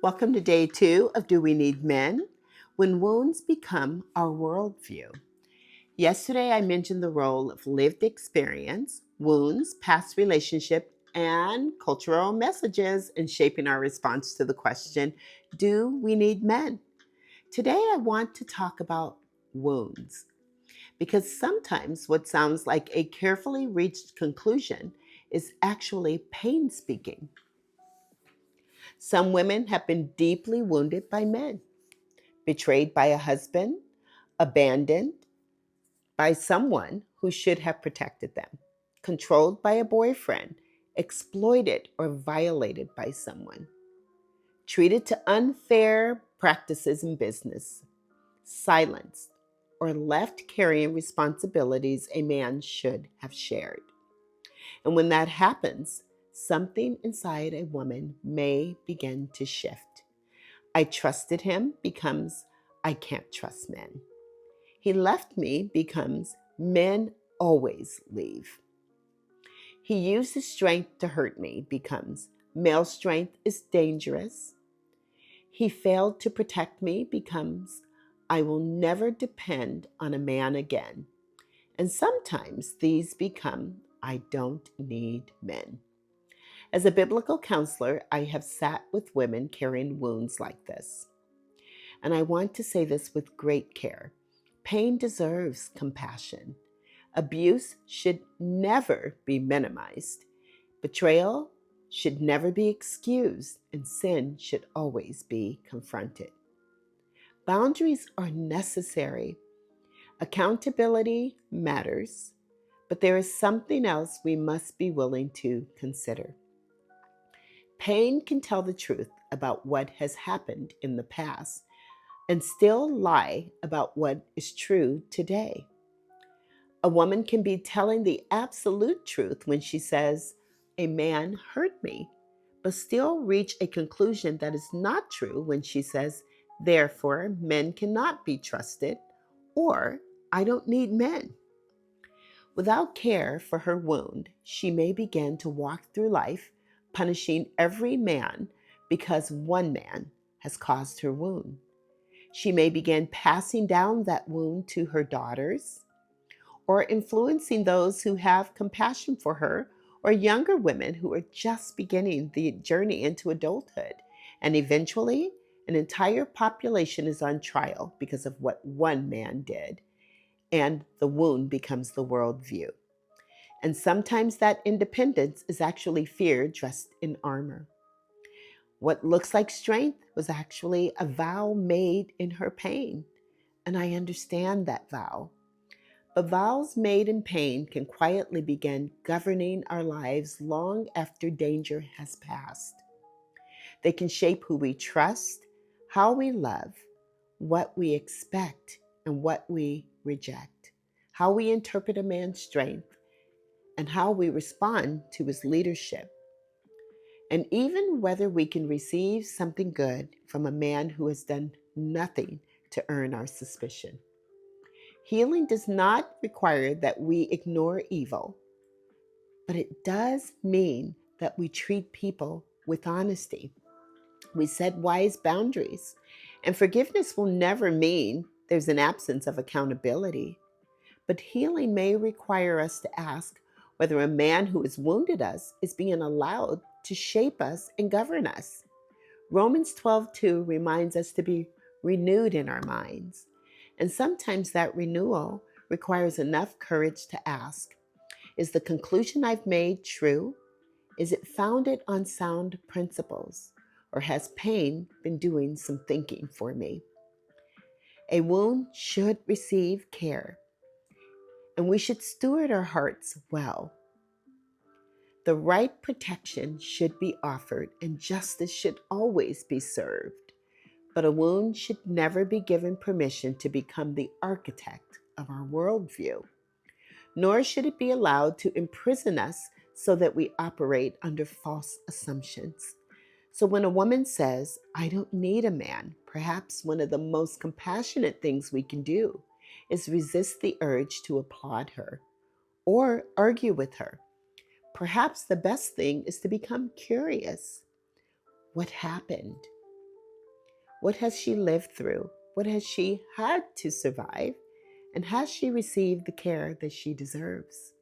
Welcome to day 2 of Do We Need Men? When Wounds Become Our Worldview. Yesterday, I mentioned the role of lived experience, wounds, past relationship, and cultural messages in shaping our response to the question, Do we need men? Today, I want to talk about wounds because sometimes what sounds like a carefully reached conclusion is actually pain speaking. Some women have been deeply wounded by men, betrayed by a husband, abandoned by someone who should have protected them, controlled by a boyfriend, exploited or violated by someone, treated to unfair practices in business, silenced, or left carrying responsibilities a man should have shared. And when that happens, something inside a woman may begin to shift. I trusted him becomes I can't trust men. He left me becomes men always leave. He used his strength to hurt me becomes male strength is dangerous. He failed to protect me becomes I will never depend on a man again. And sometimes these become I don't need men. As a biblical counselor, I have sat with women carrying wounds like this. And I want to say this with great care. Pain deserves compassion. Abuse should never be minimized. Betrayal should never be excused, and sin should always be confronted. Boundaries are necessary. Accountability matters, but there is something else we must be willing to consider. Pain can tell the truth about what has happened in the past and still lie about what is true today. A woman can be telling the absolute truth when she says, a man hurt me, but still reach a conclusion that is not true when she says, therefore, men cannot be trusted, or I don't need men. Without care for her wound, she may begin to walk through life punishing every man because one man has caused her wound. She may begin passing down that wound to her daughters or influencing those who have compassion for her or younger women who are just beginning the journey into adulthood. And eventually, an entire population is on trial because of what one man did, and the wound becomes the worldview. And sometimes that independence is actually fear dressed in armor. What looks like strength was actually a vow made in her pain. And I understand that vow. But vows made in pain can quietly begin governing our lives long after danger has passed. They can shape who we trust, how we love, what we expect, and what we reject, how we interpret a man's strength, and how we respond to his leadership, and even whether we can receive something good from a man who has done nothing to earn our suspicion. Healing does not require that we ignore evil, but it does mean that we treat people with honesty. We set wise boundaries, and forgiveness will never mean there's an absence of accountability. But healing may require us to ask whether a man who has wounded us is being allowed to shape us and govern us. Romans 12:2 reminds us to be renewed in our minds. And sometimes that renewal requires enough courage to ask, is the conclusion I've made true? Is it founded on sound principles? Or has pain been doing some thinking for me? A wound should receive care, and we should steward our hearts well. The right protection should be offered, and justice should always be served. But a wound should never be given permission to become the architect of our worldview, nor should it be allowed to imprison us so that we operate under false assumptions. So when a woman says, I don't need a man, perhaps one of the most compassionate things we can do is resist the urge to applaud her or argue with her. Perhaps the best thing is to become curious. What happened? What has she lived through? What has she had to survive? And has she received the care that she deserves?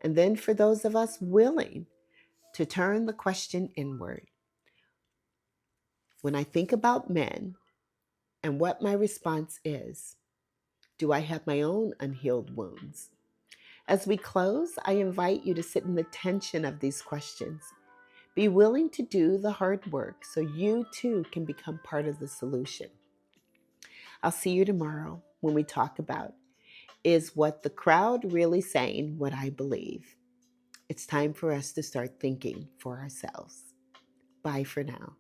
And then for those of us willing to turn the question inward, when I think about men and what my response is, do I have my own unhealed wounds? As we close, I invite you to sit in the tension of these questions. Be willing to do the hard work so you too can become part of the solution. I'll see you tomorrow when we talk about, is what the crowd really saying what I believe? It's time for us to start thinking for ourselves. Bye for now.